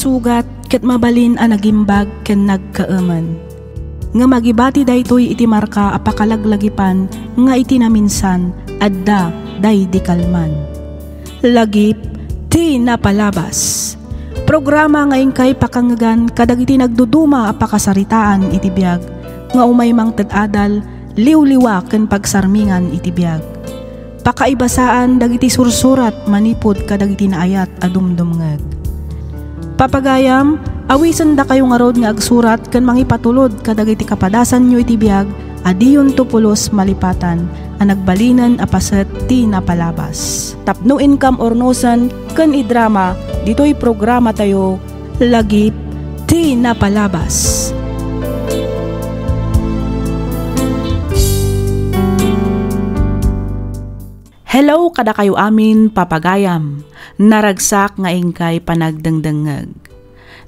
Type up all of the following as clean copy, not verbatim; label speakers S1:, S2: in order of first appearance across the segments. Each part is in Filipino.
S1: sugat ket mabalin a nagimbag ken nagkaaman. Nga magibati daytoy iti marka a pakalaglagipan nga iti naminsan adda day di kalman. Lagip ti napalabas. Programa nga ingkay pakangagan kadagiti nagduduma a pakasaritaan iti biag nga umaymang ted-adal liwliwa ken pagsarmingan iti biag. Pakaibasaan dagiti sursurat manipod kadagiti naayat a dumdumngeg. Papagayam, awisan da kayo nga rod nga agsurat ken mangipatulod kadagiti kapadasan nyo iti biag adiyon tupulos malipatan a nagbalinan a paset ti napalabas. Tapno income ornosan ken idrama ditoy programa tayo lagip ti napalabas. Hello kada kayo amin papagayam, naragsak nga ingkay panagdengdengeg.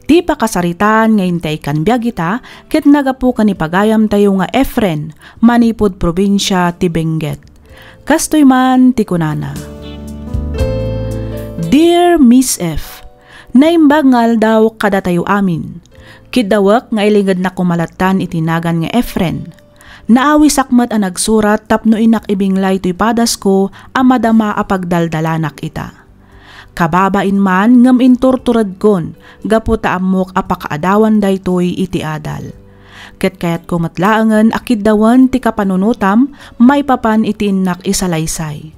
S1: Di pa kasaritaan nga intay kan biyagita, ket nagapu kan ipagayam tayo nga Efren, manipod probinsya ti Benguet. Kastoy man ti kunana. Dear Miss F, naimbagngal daw kada tayo amin. Kidawak nga ilingad na kumalatan itinagan nga Efren. Naawi sakmat ang nagsurat tapno inak ibinglay to'y padas ko ang madama apagdaldalanak ita. Kababain man ngam inturturad kon, gaputa amok apakaadawan daytoy iti adal. Ket kayat ko matlaangan akiddawan ti kapanunutam, may papan iti inak isalaysay.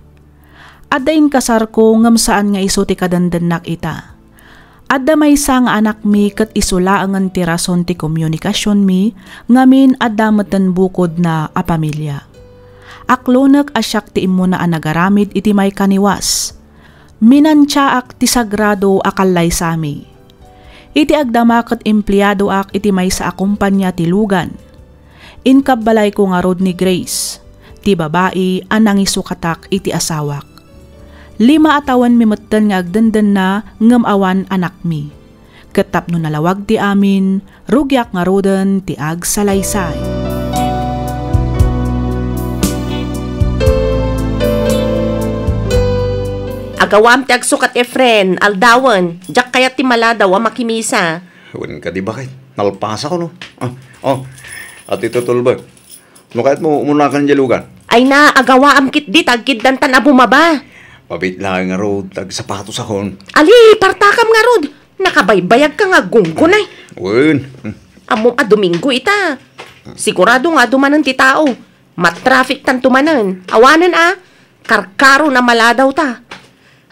S1: Adain kasar ko ngam saan nga iso ti kadandanak ita. Adda may nga anak mi ket isulaangan ti rason ti komunikasyon mi, ngamin adda meten bukod na a pamilya. Aklonek asyak ti immo na anagaramid iti may kaniwas. Minansyaak ti sagrado akallay sami. Iti agdama ket empleyado ak iti may sa akumpanya ti lugan. Inkabbalay ko nga rod ni Grace, ti babae anang isukatak iti asawak. 5 atawan mi metten nga agdenden na ngem awan anak mi. Ketapno nalawag ti amin, rugyak nga roden ti agsalaysay.
S2: Agawam ti agsukat Efren, aldawan, jak kaya ti maladaw a makimisa.
S3: Huwag ka di bakit? Nalpasa ko no? At ito tulbag. No kahit mo umunakan jalugan?
S2: Ay na, agawaam kit di, tagkid dantan a bumaba.
S3: Pabit lang nga rod, tag sapatos akon.
S2: Ali, partakam nga rod. Nakabaybayag ka nga gunggun ay.
S3: Wen.
S2: Amom a Domingo ita. Sigurado nga dumanan ti tao. Matraffic tan tumanan. Awanan karkaro na maladaw ta.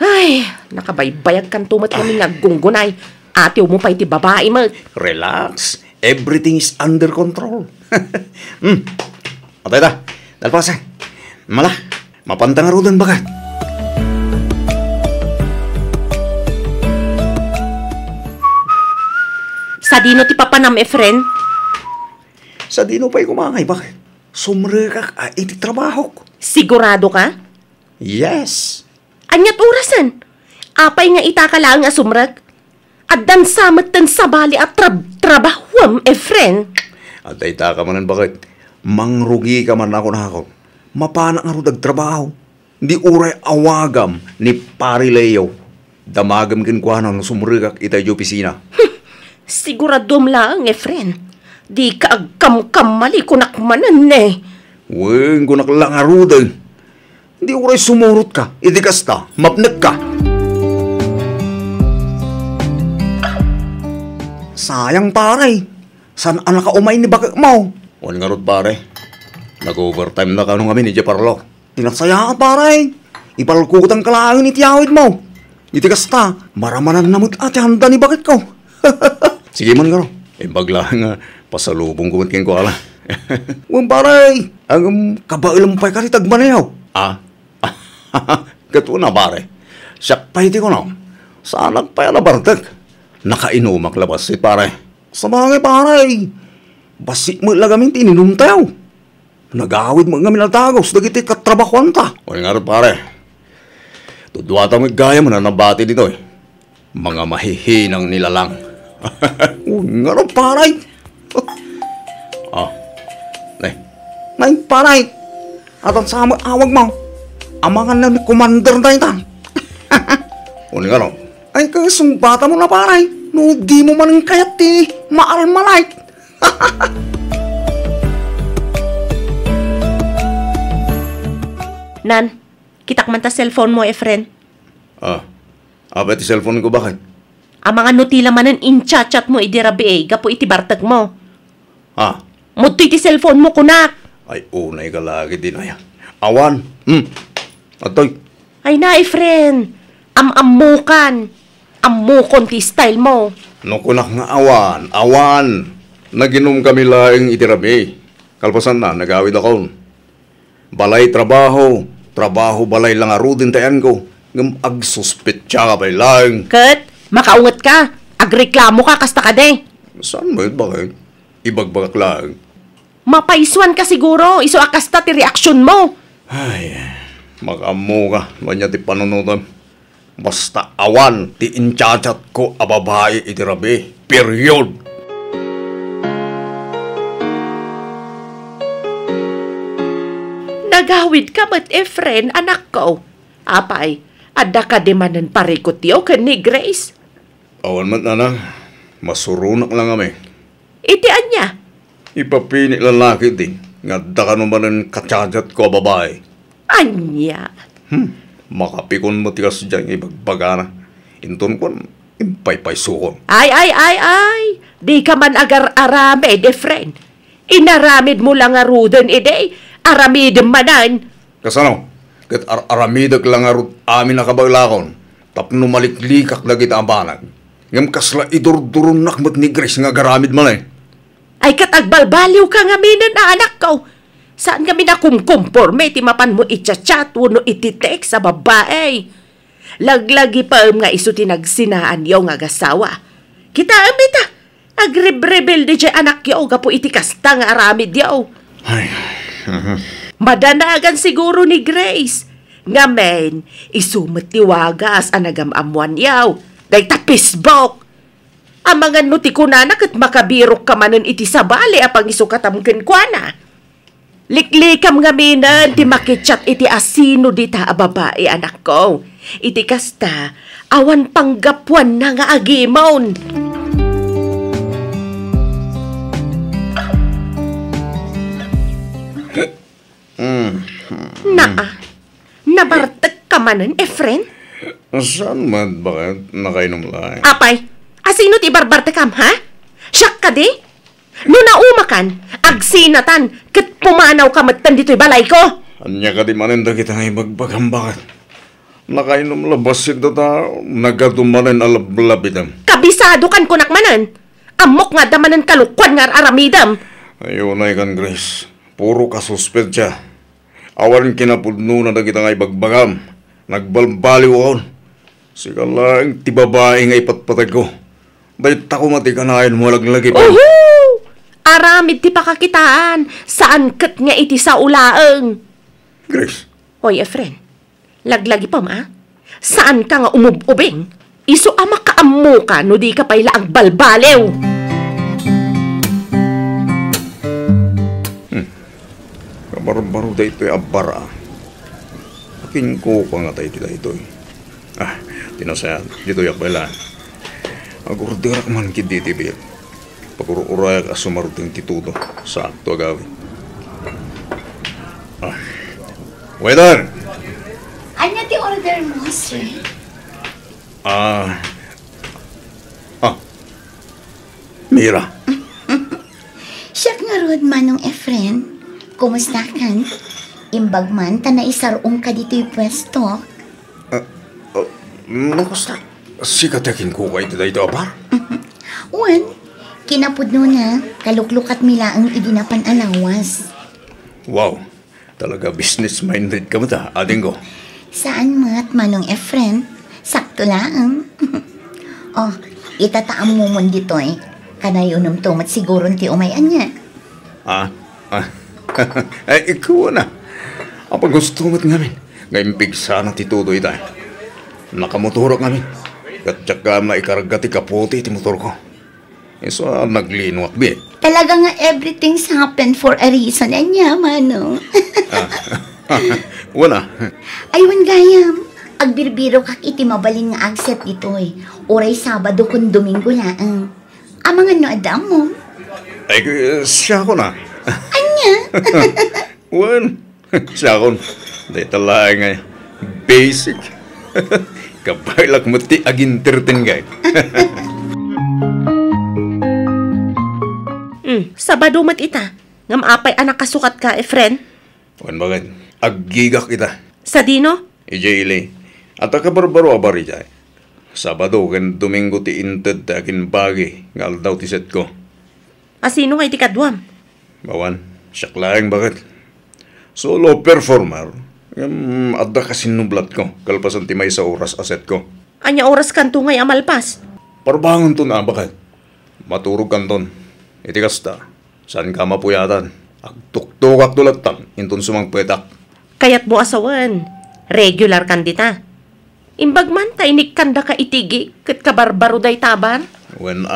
S2: Ay, nakabaybayag kan tumat kami nga gunggun ay. Ate mo pa iti babae mo.
S3: Relax. Everything is under control. Atay ta. Dalpasan. Mala. Mapanta nga rodan bagat.
S2: Sa dino ti papanam, Efren?
S3: Sa dino pa'y kumangay, bakit? Sumrikak iti trabaho ko.
S2: Sigurado ka?
S3: Yes.
S2: Anyat orasan? Apay nga itakalaan nga sumrag? At dan samat tan sabali at trabahwam, Efren?
S3: At ay taka manan, bakit? Mangrugi ka man ako na ako. Mapana nga rudag trabaho. Di uray awagam ni Pari Leo. Damagam kinkuhanan ng sumrikak itay di opisina.
S2: Siguradom lang, Efren. Di ka agkam-kamali kunakmanan eh.
S3: Wen, kunak lang arudan. Di uray sumurot ka. Idi kasta, mapnag ka. Sayang paray. San anak ka umay ni bakit mo? Wan nga rod pare. Nag-overtime na ka nung kami ni Jeparlo. Tinaksaya ka paray. Ipalkutan ka lang ni tiyawid mo. Idi kasta, maramanan namot ati handa ni bakit ko. Sige man nga ro. Bagla nga, pasalubong kumot king ko ala. Wan paray, ang kabailampay ka rin tagmanayaw. Gato na pare. Siyak pa iti ko na. Saan nagpaya na bartag? Nakainumak labas si pare. Sa bagay paray. Basi mo lagamin tininum tayo. Nagawid mo nga minatagos. Dagiti katrabakuan ta. O nga rin pare. Tudwata mo gaya mo na nabati dito eh. Mga mahihinang nilalang. Nga rin paray. Nay, paray. At ang sama awag mo. Amangan na ni commander tayo ta. Nga rin. Ay, kasong bata mo na paray. No, di mo man kayat maalmalait.
S2: Nan, kitak man ta cellphone mo, Efren.
S3: Apa ti cellphone ko bakit?
S2: Ang mga nutila manan in-chat mo idirabi gapo iti bartag mo. Mudto iti cellphone mo, kunak.
S3: Ay, unay ka lagi din ay. Awan. Atoy.
S2: Ay na, Efren. Amukan. Amukon ti style mo.
S3: No kunak nga awan. Naginom kami laing itirabi. Kalpasan na, nagawid ako. Balay trabaho balay lang arudin tayan ko. Ngam agsuspetya ka bay lang.
S2: Kat, makaungat ka. Agreklamo ka, kasta ka de.
S3: Saan mo yun bakit? Ibagbagak lang.
S2: Mapaiswan ka siguro. Iso akasta ti reaksyon mo.
S3: Ay, mag-amo ka. Manya ti panunutan. Basta awan, ti inchachat ko ababae itirabi. Period.
S2: Nagawid ka ba't, Efren, anak ko? Apay, ada ka di manan parikot yaw ka ni Grace.
S3: Awan man na masurunak lang kami.
S2: Iti anya?
S3: Ipapini lalaki din. Nga da ka naman ang kachachat ko babae.
S2: Anya?
S3: Makapikon mo tigas dyan ibagbagana. Inton ko, impay-pay sukon.
S2: Ay. Di ka man agar-aramid, Efren. Inaramid mo lang aruden, ide. Aramid manan.
S3: Kasano? Kat aramidag lang arut amin nakabaglakon. Tapno maliklikak lagi tambanag. Ngam kasla idurduron nakmat ni Grace nga garamid man eh.
S2: Ay katagbalbaliw ka nga minan na anak ko. Saan kami na kumkumporme ti mapan mo itchat-chat no iti-text sa babae. Laglagi pa nga iso tinagsinaan yaw nga gasawa. Kita amita. Agrebrebel di jay anak yaw gapo iti kasta nga aramid yaw.
S3: Ay.
S2: Madanagan siguro ni Grace. Nga men, isumit ti wagas anagamamuan yaw. Day tapisbok. Ang mga nuti ko na kat makabirok ka manan iti sabali apang isukatamken kwa na. Liklikam nga minan ti makichat iti asino dita a babae anak ko. Iti kasta, awan panggapuan na nga agimon. Nabartag ka manan, Efren?
S3: Saan man bakit nakainom lang?
S2: Apay, asino ti barbartekam, ha? Siyak ka di? No naumakan, agsinatan, kat pumanaw ka matan dito'y balay ko.
S3: Anya ka di maninda kita nga ibagbagam bakit? Nakainom labasin ta, nagadumanin alablabidam.
S2: Kabisado kan kunak manan. Amok nga damanan kalukwan nga aramidam.
S3: Ayun na ikan, Grace. Puro ka suspect siya. Awan kinapudno na kita nga ibagbagam. Nagbalbaliw ako. Sika lang, ti babae nga ipatpatag ko. Dahil tako matikanayan mo laglagi pa.
S2: Aramid ti pakakitaan. Saan kat nga iti sa ulaeng?
S3: Grace.
S2: Hoy, Efren. Laglagi pa ma? Saan ka nga umububing? Iso ama kaammo ka no di ka payla ang balbalew.
S3: Baro-baro da ito'y abara. Akin ko pa nga tayo ito'y. Tinasayan. Dito yak bala. Agurdirak man kiditibir. Pagururayak asumaruting tituto. Sakto agawin. Waiter!
S4: Ano ti order mo, sir?
S3: Mira.
S4: Siyak nga rod manong Efren. Kumusta kan? Imbag man, isarong ka dito'y pwesto.
S3: Nakusta? Sikatakin ko kayo dito abar?
S4: Wan, kinapudno na, kaluklukat mila ang idinapan alawas.
S3: Wow, talaga business-minded ka mo ta, ading ko.
S4: Saan mat manong Efren? Sakto lang. Itataam mo mo dito'y. Kanayon tumat siguro ti umayan niya.
S3: Ay, ikaw na. Apag gusto mo't ngamin. Ngayon pigsa na titudo ita. Nakamotorok ngamin. At saka maikarga ti kaputi ti motor ko. So, naglinwak bi.
S4: Talaga nga everything's happened for a reason. Anya, manong.
S3: Wala.
S4: Aywan gayam. Agbirbiro kak iti mabalin nga agset ditoy. Oray Sabado kun Domingo laang. Amang ano adam mo?
S3: Ay, siya ko na.
S4: Anya?
S3: Wan, siya ko. Dahil talaga nga, basic. Kabailak mo ti aginterten gay.
S2: Sabado mat ita. Ngam apay anak kasukat ka, friend.
S3: Wan bagay, aggigak kita.
S2: Sa dino?
S3: Ijay at akabarbaro abari jay. Sabado kan Domingo ti inted ta akin bagi ngal daw ti set ko.
S2: Asino nga iti kadwam?
S3: Bawan, siyak laeng bakit? Solo performer. Adda kasi nublat ko. Kalpasan ti may sa oras aset ko.
S2: Anya oras kanto ngay amalpas.
S3: Parbangon to na bakit? Maturog kanton. Iti kasta. Saan ka mapuyatan? Agtuktukak tulatan. Intun sumang petak.
S2: Kayat mo asawan. Regular kandita. Imbag man, tainik kanda ka itigi, kat kabarbaro day tabar.
S3: When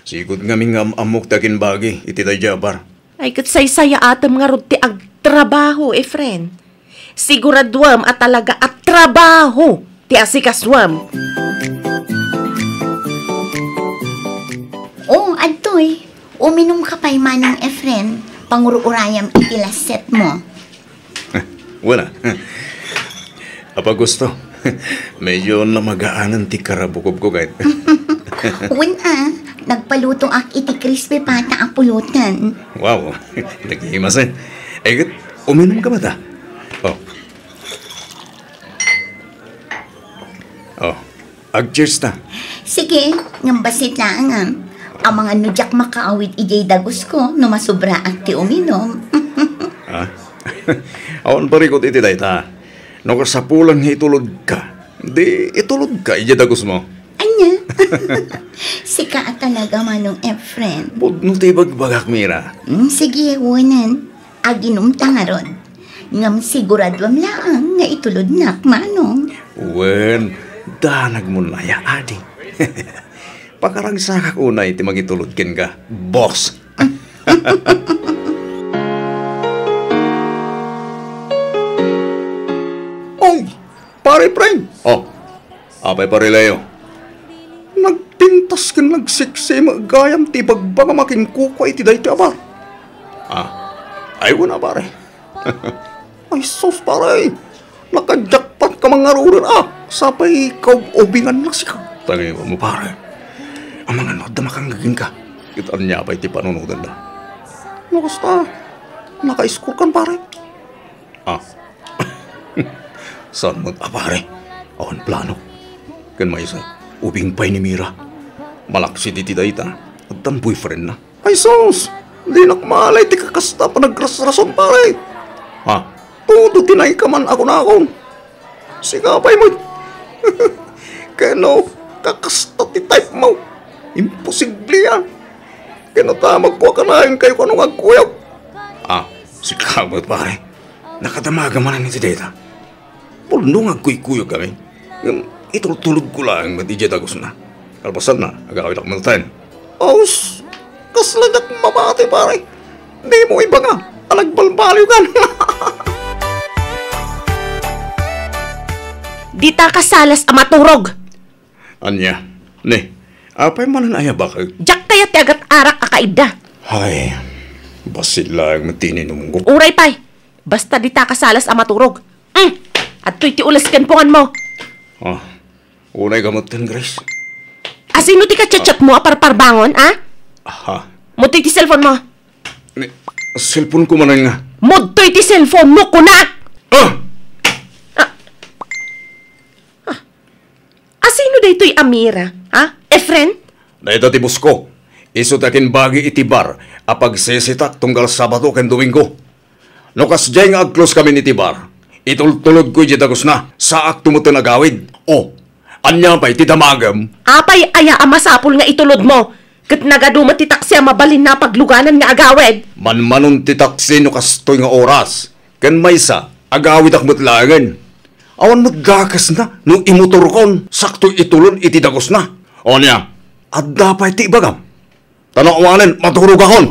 S3: sigod nga ming amok takin bagi, iti day jabar.
S2: Ay, kat saysaya atam nga rod ti agtrabaho, friend. Siguradwam at talaga at trabaho, ti asikaswam.
S4: Oh, adtoy. Uminom ka pa'y manong Efren. Pangururayam iti laset mo.
S3: Wala. Apa gusto? Medyo namagaanan ti karabukob ko kahit.
S4: Nagpaluto ak iti crispy pata ang pulutan.
S3: Wow, naghihimas eh. Eh, uminom ka ba ta? Ag-cheers ta.
S4: Sige, ngambasit lang ang mga nudyak makaawit ijay dagos ko no masubra ak ti uminom.
S3: Awan parikot iti day ta. No kasapulang itulod ka. Di itulod ka, ijadagos mo.
S4: Anya? Sika at talaga manong Efren.
S3: Budno ti bagbagak, Mira.
S4: Sige, wanan. Aginom tangarod. Ngam siguradwam laang nga itulod nak, manong.
S3: Wen, danag mo na ya, adi. Pakarang sakak unay ti magitulod ken ka, boss. Pare, friend. Apay pare Leo. Nagpintas ka nagsiksi magayam ti pagbagamakin kuko iti day ti abar. Ay wala pare. Ay sus pare. Nakajakpat ka mga ruran sapay ikaw obingan na siya. Tagay mo pare. Ang mga noda makanggagin ka. Itaan niya pa iti panunudan na. Nakasta. Naka-score kan pare. Saan mo pare? Awan plano. Kan may isa, ubing pay ni Mira. Malaksi di tidayta. At tan boyfriend na. Ay sus! Di nakmalay ti kakasta pa nagrasrason pare. Todo tinay ka man ako na ako. Sigapay mo. Kano, kakasta ti type mo. Imposible yan. Kano tamag ko akalain kayo kanong agkuyaw. Sigapay pare. Nakadamaga man ni tidayta. Pulno nga kuy-kuyo kami. Itultulog ko lang matijay dagos na. Kalpasan na, agawit ako malatayin. Aus! Kaslagat mabate pare. Di mo iba nga. Alagbalbaliw ka.
S2: Di ta kasalas amaturog.
S3: Anya, ne, apay manan aya bakag?
S2: Jak kaya ti agat arak akaida.
S3: Ay, basit lang matinin umunggo.
S2: Uray pay. Basta di ta kasalas amaturog. At to'y ti ulas kanpungan mo.
S3: Unay gamot kan, Grace.
S2: Asino ti ka-chat mo aparparbangon, Mutoy ti cellphone mo.
S3: Cellphone ko manan nga.
S2: Mutoy ti cellphone mo, kunak! Asino daytoy Amira, Efren?
S3: Dahito ti busko. Iso takin bagi iti bar apag sesitak tunggal Sabado ken Domingo. Nukas jay nga agclose kami ni ti bar. Itultulog ko dagos na, saak tumuto na gawid. Anya pa'y tidamagam.
S2: Apay aya amasapol nga itulod mo. Kat nagadumat ti taksi mabalin na pagluganan nga agawid.
S3: Manmanon ti taksi no kastoy nga oras. Kan maysa, agawid ak mutlangan. Awan magakas na, no imutor kon. Sakto itulod iti dagos na. O niya, adda pa'y ti ibagam. Tanawanan, maturog akon.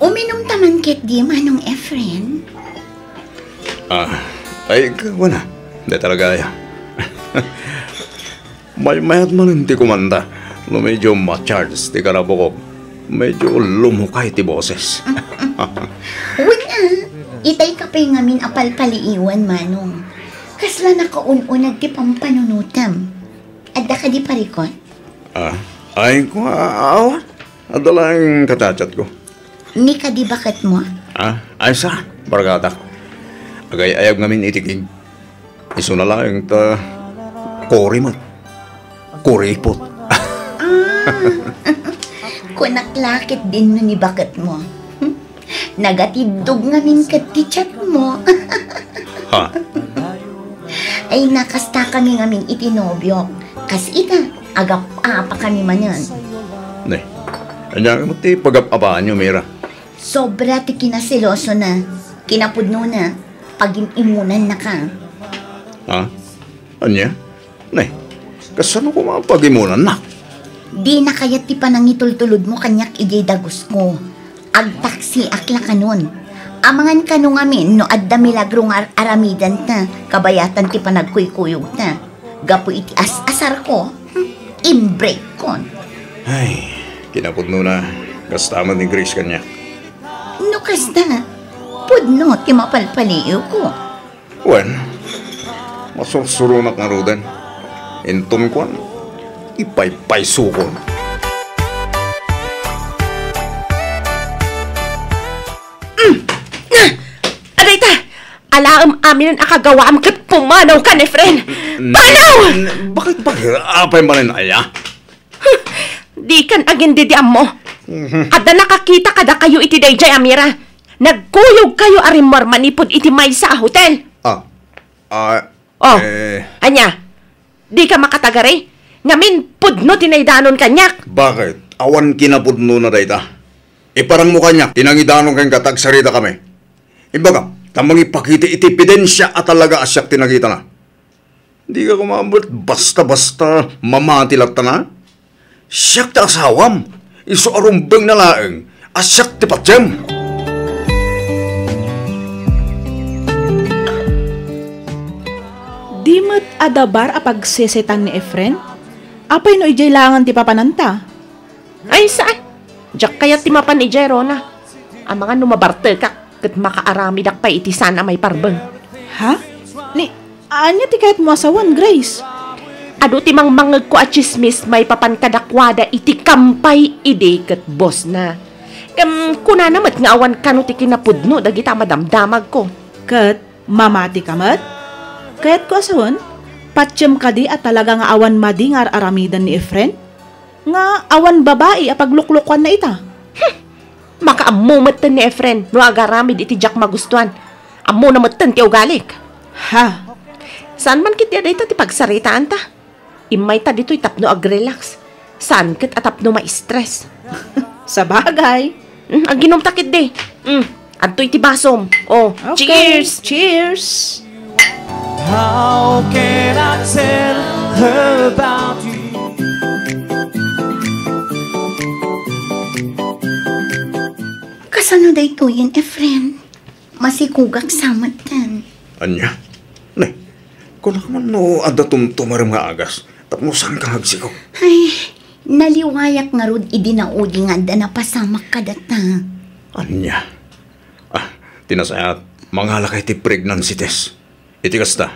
S4: Uminom taman ket di manong Efren.
S3: Ay, wala. Hindi talaga ya. Mayat man hindi kumanda. No medyo ma-charge ti karabokop. Medyo lumukay ti boses.
S4: Wala. Itay ka pa'y ngamin apal-paliiwan, Manong. Kasla nakaununag ti pampanunutam. Adda ka di parikot?
S3: Ay ko awan. Adala yung katachat ko.
S4: Ni ka di bakat mo?
S3: Ay sa, bargata. Agay ayag ngamin itikig. Iso na lang ta kori mo. Kuripot.
S4: Kunaklakit din no ni bakat mo. Nagatidog ngamin kat ti chat mo.
S3: Ha?
S4: Ay nakasta kami ngamin itinobyo. Kas ita, agap pa kami manan.
S3: Ne, anya mo ti pagapabaan nyo, Mira.
S4: Sobra ti kinasiloso na. Kinapudno na. Pag-imunan na ka.
S3: Ha? Anya? Ne, kasano ko mga pag-imunan na?
S4: Di na kayat ti panangitultulod mo kanyak ijay dagos ko. Agtaksi akla kanon. Amangan kanong amin no adda milagrong aramidan na. Kabayatan ti panagkuykuyog na. Gapo iti asar ko. Imbreak kon.
S3: Ay, kinapudno na. Kastaman ni Grace kanya.
S4: No kasta. Pudno ti mapalpaliw ko.
S3: Wen, masursurunak nga rudan. Intom ko, ipay-paysukon.
S2: Arita! Alaam amin ang akagawaam kat pumanaw ka ni friend. Panaw!
S3: Bakit apay ba rin aya?
S2: Di kan agin didiam mo. Ada nakakita kada kayo iti dayjay Amira. Nagkuyog kayo arimor manipod iti may sa hotel. Anya, di ka makatagari? Ngamin pudno tinaydanon kanyak.
S3: Bakit? Awan kinapudno na dayta. Iparang mukha niya, tinangidanon kayong katagsarita kami. Ibaga, tamang ipakita iti ebidensya at talaga asyak tinagita na. Di ka kumabot, basta-basta mamatilat na. Siyak ti asawam, iso arumbeng na laeng, asyak ti patyem.
S1: Di mo't adabar apag sesetan ni Efren? Apay no ijay langan ti papananta?
S2: Ay saan? Diyak kaya timapan ni Jerona. Ang mga numabarte ka, kat makaarami dak pa iti sana may parbeng.
S1: Ha? Ni, anya ti kahit mo asawan, Grace?
S2: Ado timang mangag ko at chismis may papankadakwada iti kampay ide kat boss na. Kuna namat nga awan kano ti kinapudno dagita madamdamag ko.
S1: Kat, mamati ka mat? Kaya't ko asawan, patsyem ka di at talaga nga awan madi nga aramidan ni Efren? Nga awan babae apagluklukan na ita.
S2: Makaamumatan ni Efren no agaramid iti jak magustuhan. Amo na matan ti ugalik.
S1: Ha?
S2: Saan man kit dito ti pagsaritaan ta? Imay ta dito itapno ag-relax. Saan kit atapno ma-stress?
S1: Sa bagay.
S2: Ang ginomtakit de. Adto iti basom. Oh,
S1: Okay.
S2: cheers!
S1: Cheers!
S5: How can I tell her about you?
S4: Kasano day to yun, Efren? Masikugak samatan.
S3: Anya? Ne, kung naman no, ada tumtumarim nga agas, tapno saan ka hagsiko?
S4: Ay, naliwayak nga rod idinaudi nga da napasamak ka data.
S3: Anya? Tinasayat, mga lakay ti pregnancy test. Iti kasta,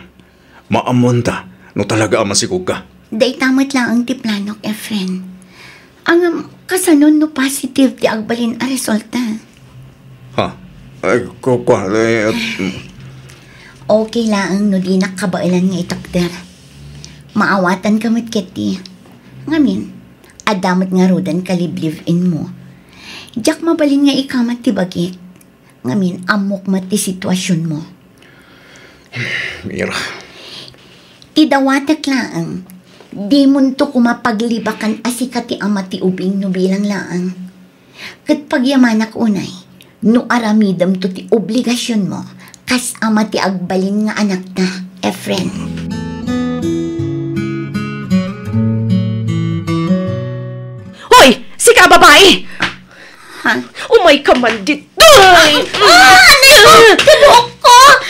S3: maamonta, no talaga masikog ka.
S4: Day tamat lang ang ti planok, Efren. Ang kasanon no positive ti agbalin a resulta.
S3: Ha? Ay,
S4: Okay lang no di nakabailan nga itakder. Maawatan kamit keti. Ngamin, adamat nga rodan kaliblive-in mo. Diyak mabalin nga ikamat ti bagit. Ngamin, amok mat ti sitwasyon mo.
S3: Mira.
S4: Idawatak laang. Di munto kumapaglibakan asikati amati ubing no bilang laang. Kat pagyamanak unay, no aramidam to ti obligasyon mo, kas amati agbalin nga anak na, Efren.
S2: Hoy! Sika babae!
S4: Ha?
S2: Umay ka man dito!
S4: Ano? Tibuok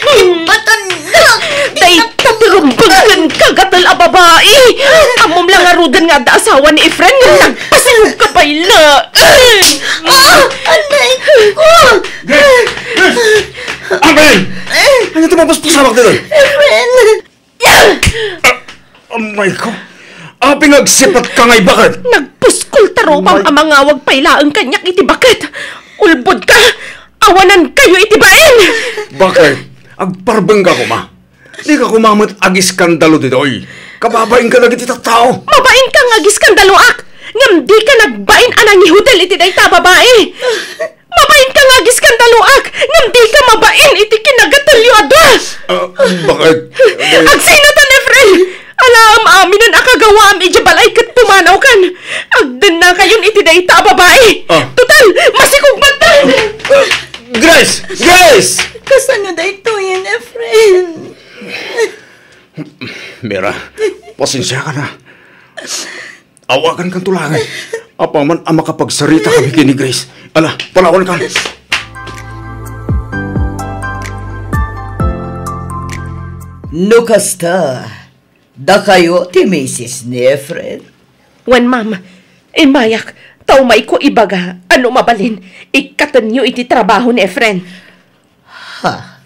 S4: Imbatan na!
S2: Day tatirumbagan kagatal a babae. Amom lang arudan nga da asawa ni Efren nga nagpasilog ka payla.
S4: Anay ko!
S3: Amen! Ano ito mapaspasamak dito?
S4: Efren!
S3: Amay ko. Pingagsipat ka ngay bakit?
S2: Nagpuskol tarupam ang mga wag pailaang kanyak iti bakit. Ulbod ka. Awanan kayo iti baen.
S3: Bakit? Agparbeng ka ko, ma. Di ka kumamit ag-iskandalo dito, oy. Kababain ka na iti tao.
S2: Mabain ka nga giskandaluak. Ngam di ka nagbain anang hotel iti dayta babae. Mabain ka nga giskandaluak. Ngam di ka mabain iti kinagatalyo adwa.
S3: Bakit?
S2: Agsinatan, Efren. Alam amin ang akagawa am iti balay kat pumanaw kan. Agdan na kayon iti dayta babae. Total, masikugman ta.
S3: Grace! Grace!
S4: Kasano da ito yan, Efren?
S3: Mira, pasensya ka na. Awakan kang tulangan. Apaman ang makapagsarita kami kini Grace. Ala, palawan ka.
S6: Nukasta, da kayo ti Mrs. ni Efren?
S2: Wan ma'am, mayak, taumay ko ibaga, ano mabalin, ikatan nyo iti trabaho ni Efren.
S6: Ha?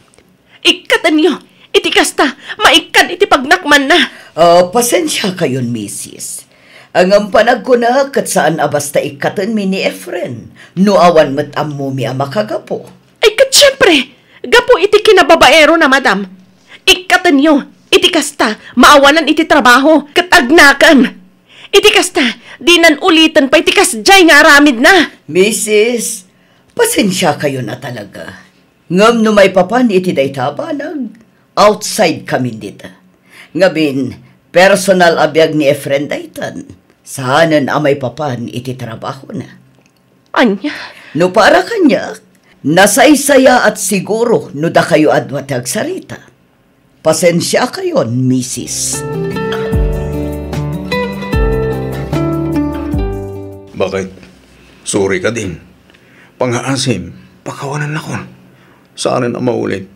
S2: Ikatan nyo, iti kasta, maikan iti pagnakman na.
S6: Pasensya kayon, Mrs. Ang ampanag ko na kat saan abasta ikatan mi ni Efren, no awan mat ammo mi makagapo.
S2: Ay kat syempre, gapo iti kinababaero na madam. Ikatan nyo, iti kasta, maawanan iti trabaho, katagnakan. Iti kasta, di nan ulitan pa iti kasjay nga aramid na.
S6: Mrs., pasensya kayo na talaga. Ngam no may papan iti daytabanag, outside kami dita. Ngabin, personal abiyag ni Efren daytan, saanan amay papan iti trabaho na.
S2: Anya?
S6: No para kanya, nasaysaya at siguro no da kayo adwatag sarita. Pasensya kayon, Mrs.
S3: Bakit? Sorry ka din. Pangaasim, pakawanan ako. Saanin ang maulit?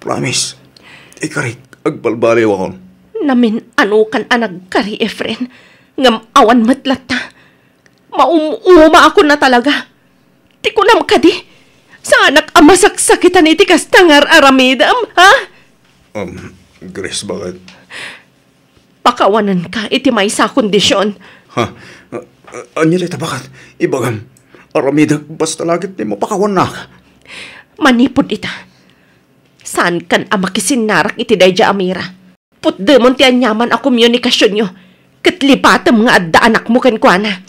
S3: Promise. Ikarik, agbalbaliw ako.
S2: Namin ano kan anag kari Efren, ngam awan matlata. Maumuma ako na talaga. Di ko nam kadi. Sa anak amasaksakitan iti kastangar aramidam, ha?
S3: Grace, bakit?
S2: Pakawanan ka iti may sa kondisyon.
S3: Ha? Anya dito, bakit? Ibagam, aramidag basta lagit ni mo pakawan na ka.
S2: Manipod ita. Saan kan amakisinarak iti dayja amira? Putdemon ti anyaman a komunikasyon nyo. Katlipatam nga adda anak mo kan kwa na.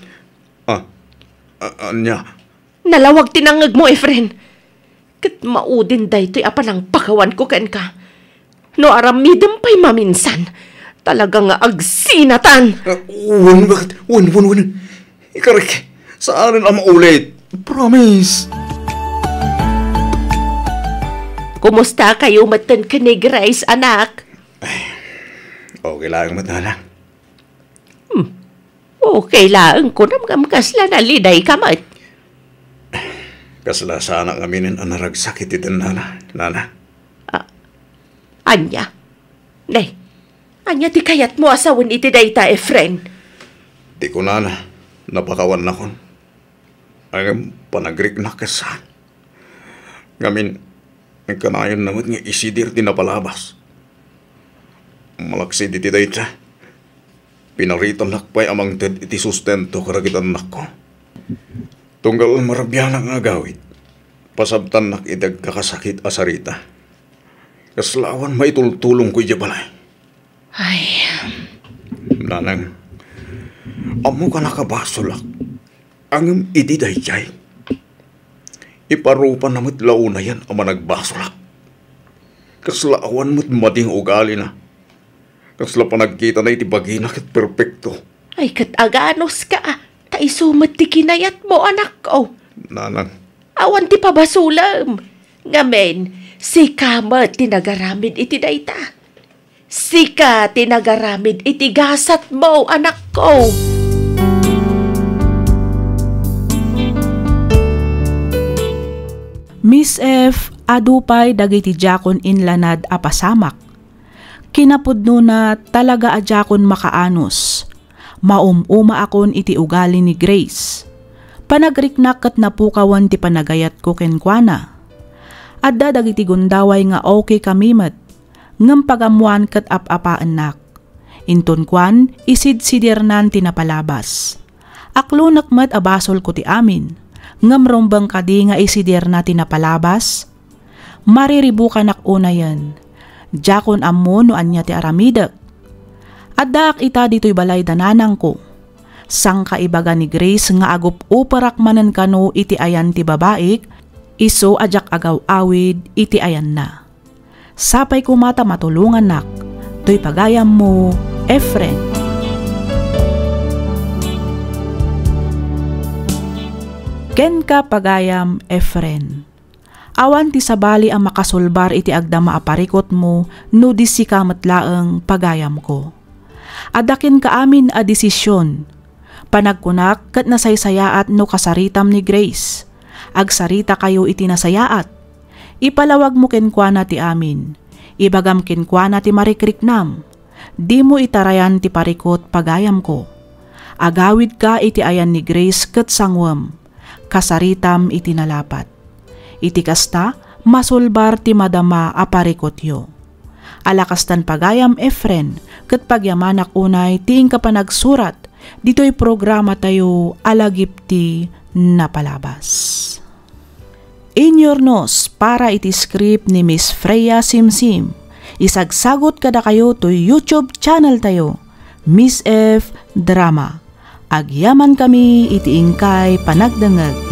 S3: Anya?
S2: Nalawag tinangag mo, Efren. Kat maudin daytoy apanang pakawan ko kan ka. No aramidem pa'y maminsan. Talaga nga agsinatan.
S3: Bakit? Wan. Ikarik, saan ang maulit? Promise.
S2: Kumusta kayo matan ka ni Grace, anak?
S3: Okay lang matala.
S2: Okay lang ko namgam kasla na liday kamat.
S3: Kasla sana kaminin ang naragsakit ito, nana.
S2: Anya? Nay, anya ti kayat mo asawan iti dayta, Efren?
S3: Di ko nana, napakawan na kon. Ang panagrik na kasan. Ngamin, ang kanayon naman nga isidir di napalabas. Malaksi di dayta. Pinaritan nakpay amang ted iti sustento karagitan nako. Tunggal marabyan ang agawit. Pasabtan nak idag kakasakit asarita. Kaslawan maitultulong ko balay.
S2: Ay.
S3: Nanang, amo ka nakabasolak. Ang ididay jay. Iparupan na mo't launa yan ang managbasolak. Kaslawan mo't mading ugali na. Kasla pa nagkita na itibagina kat perpekto.
S2: Ay kataganos ka. Taisumat ti kinayat mo, anak ko.
S3: Nanang.
S2: Awan ti pabasulam. Ngamen, si Kama tinagaramid iti dayta. Sika tinagaramid iti gasat mo, anak ko.
S1: Miss F, Adupay dagiti jakon inlanad a pasamak. Kinapudno na talaga a jakon makaanos. Maumuma akon iti ugali ni Grace. Panagriknak kat napukawan ti panagayat ko kenkwana. Adda dagiti gundaway nga okay kamimet. Ngem pagamuan kat apapaanak. Inton kwan isid-sidirnan ti napalabas. Aklo nakmet abasol ko ti amin. Ngem rombang kadi nga isidir na ti napalabas. Mariribukan akuna yan. Jakon ammo no anya ti aramidak. Addaak ita dito'y balay dananang ko. Sang kaibaga ni Grace nga agup uparak manan kano iti ayan ti babaik, iso ajak agaw awid iti ayan na. Sapay kumata matulungan nak, to'y pagayam mo, Efren. Ken ka pagayam, Efren. Awan ti sabali ang makasulbar iti agdama aparikot mo, no di si kamatlaang pagayam ko. Adakin ka amin a desisyon. Panagkunak kat nasaysayaat no kasaritam ni Grace. Agsarita kayo iti nasayaat. Ipalawag mo kenkwana ti amin. Ibagam kenkwana ti marikriknam. Di mo itarayan ti parikot pagayam ko. Agawid ka iti ayan ni Grace kat sangwam. Kasaritam iti nalapat. Iti kasta, masulbar ti madama aparikot yo. Alakastan pagayam Efren, kat pagyamanak unay ting kapanagsurat, dito'y programa tayo alagipti napalabas. Inyornos para iti script ni Miss Freya Simsim. Isagsagot kada kayo to YouTube channel tayo, Miss F Drama. Agyaman kami iti ingkay panagdangag.